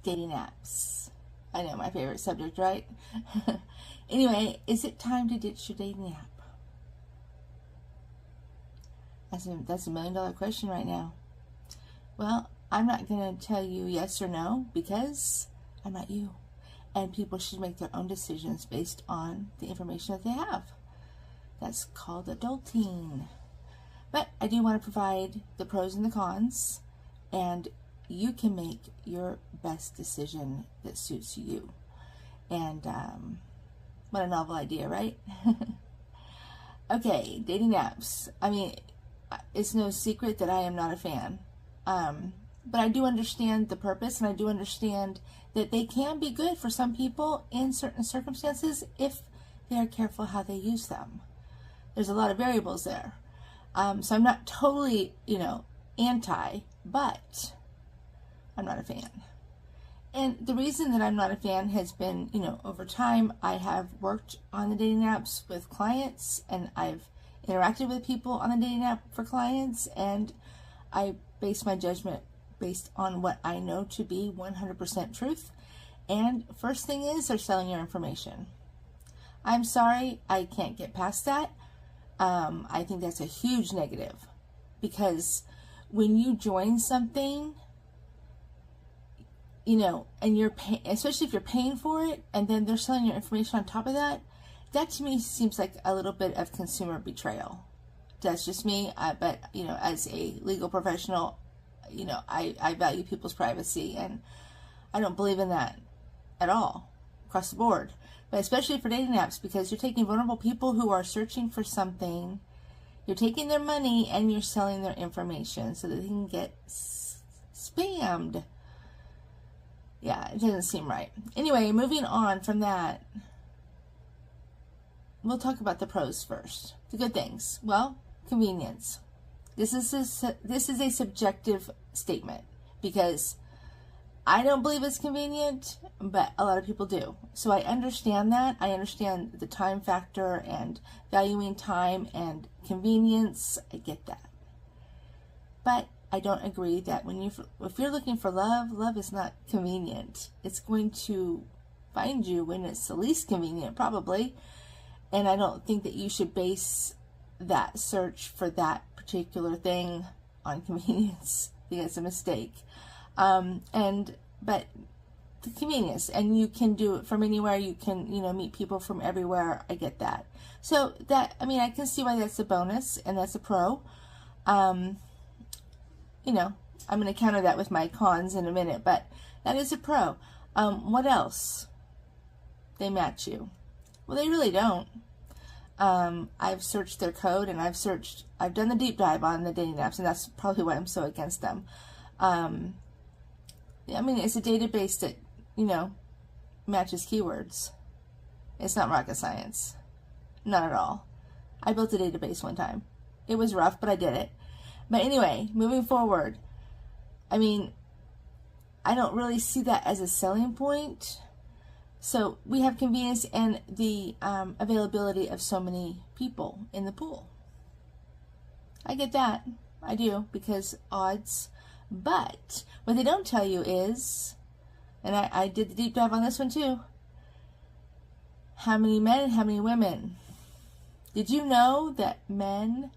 Dating apps. I know, my favorite subject, right? Anyway, is it time to ditch your dating app? That's a $1,000,000 question right now. Well, I'm not going to tell you yes or no because I'm not you. And people should make their own decisions based on the information that they have. That's called adulting. But I do want to provide the pros and the cons, and you can make your best decision that suits you. And what a novel idea, right? Okay, dating apps. I mean, it's no secret that I am not a fan. But I do understand the purpose, and I do understand that they can be good for some people in certain circumstances if they are careful how they use them. There's a lot of variables there. So I'm not totally, anti, but I'm not a fan. And the reason that I'm not a fan has been, over time, I have worked on the dating apps with clients, and I've interacted with people on the dating app for clients, and I base my judgment based on what I know to be 100% truth. And first thing is, they're selling your information. I'm sorry, I can't get past that. I think that's a huge negative, because when you join something, and you're especially if you're paying for it, and then they're selling your information on top of that, that to me seems like a little bit of consumer betrayal. That's just me, but as a legal professional, I value people's privacy, and I don't believe in that at all across the board. But especially for dating apps, because you're taking vulnerable people who are searching for something, you're taking their money, and you're selling their information so that they can get spammed. Yeah, it doesn't seem right. Anyway, moving on from that, we'll talk about the pros first. The good things. Well, convenience. This is a subjective statement, because I don't believe it's convenient, but a lot of people do. So I understand that. I understand the time factor and valuing time and convenience. I get that. But I don't agree that if you're looking for love, love is not convenient. It's going to find you when it's the least convenient, probably. And I don't think that you should base that search for that particular thing on convenience. I think it's a mistake. But the convenience, and you can do it from anywhere. You can, meet people from everywhere. I get that. So I can see why that's a bonus and that's a pro. I'm going to counter that with my cons in a minute, but that is a pro. What else? They match you. Well, they really don't. I've searched their code, and I've done the deep dive on the dating apps, and that's probably why I'm so against them. It's a database that, matches keywords. It's not rocket science. Not at all. I built a database one time. It was rough, but I did it. But anyway, moving forward, I don't really see that as a selling point. So we have convenience and the availability of so many people in the pool. I get that. I do, because odds. But what they don't tell you is, and I did the deep dive on this one too, how many men and how many women. Did you know that men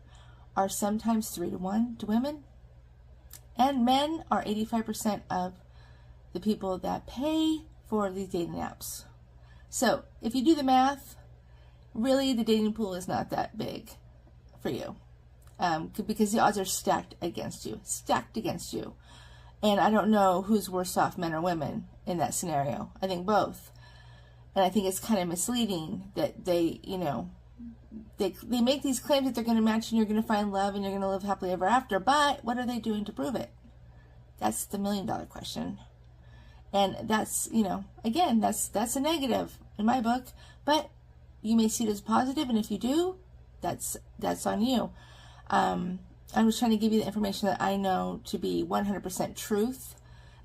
are sometimes 3-to-1 to women? And men are 85% of the people that pay for these dating apps. So if you do the math, really the dating pool is not that big for you. Because the odds are stacked against you. And I don't know who's worse off, men or women, in that scenario. I think both. And I think it's kind of misleading that they make these claims that they're going to match and you're going to find love and you're going to live happily ever after, but what are they doing to prove it? That's the $1 million question. And that's, again, that's a negative in my book, but you may see it as positive, and if you do, that's on you. I'm just trying to give you the information that I know to be 100% truth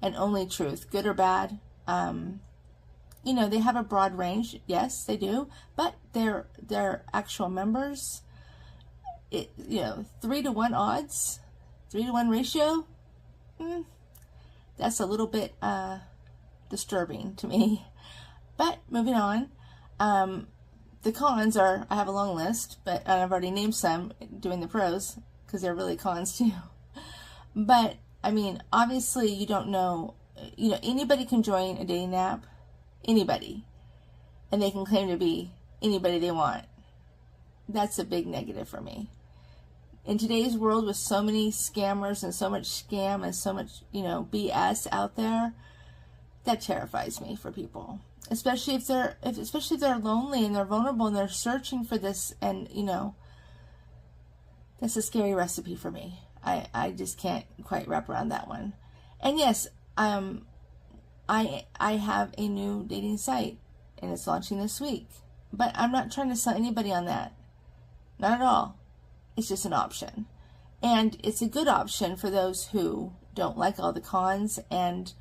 and only truth, good or bad. They have a broad range. Yes, they do. But their actual members, 3-to-1 odds, 3-to-1 ratio, that's a little bit disturbing to me. But moving on, the cons are, I have a long list, but I've already named some doing the pros because they're really cons too. But I mean, obviously you don't know, anybody can join a dating app, anybody, and they can claim to be anybody they want. That's a big negative for me. In today's world with so many scammers and so much scam and so much, BS out there, that terrifies me for people. Especially if they're lonely and they're vulnerable and they're searching for this, and that's a scary recipe for me. I just can't quite wrap around that one. And yes, I have a new dating site and it's launching this week. But I'm not trying to sell anybody on that. Not at all. It's just an option. And it's a good option for those who don't like all the cons and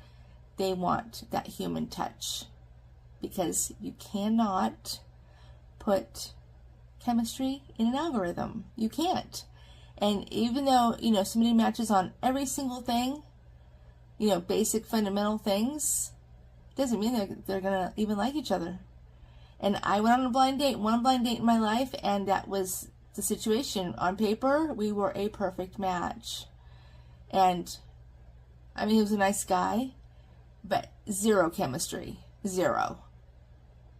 they want that human touch. Because you cannot put chemistry in an algorithm. You can't. And even though, somebody matches on every single thing, basic fundamental things, doesn't mean they're going to even like each other. And I went on one blind date in my life, and that was the situation. On paper, we were a perfect match. And, he was a nice guy, but zero chemistry. Zero.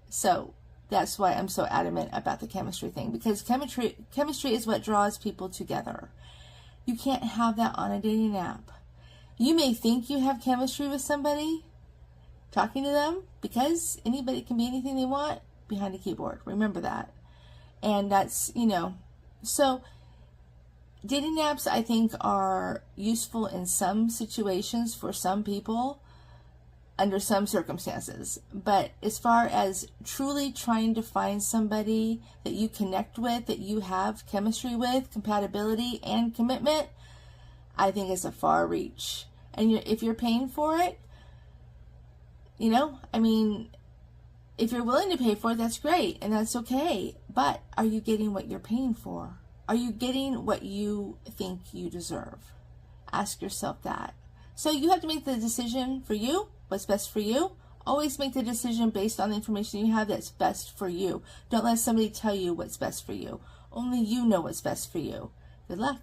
So that's why I'm so adamant about the chemistry thing, because chemistry is what draws people together. You can't have that on a dating app. You may think you have chemistry with somebody talking to them, because anybody can be anything they want behind a keyboard. Remember that. And that's, so dating apps, I think, are useful in some situations for some people, under some circumstances. But as far as truly trying to find somebody that you connect with, that you have chemistry with, compatibility and commitment, I think it's a far reach. And if you're paying for it, if you're willing to pay for it, that's great and that's okay. But are you getting what you're paying for? Are you getting what you think you deserve? Ask yourself that. So you have to make the decision for you, what's best for you. Always make the decision based on the information you have that's best for you. Don't let somebody tell you what's best for you. Only you know what's best for you. Good luck.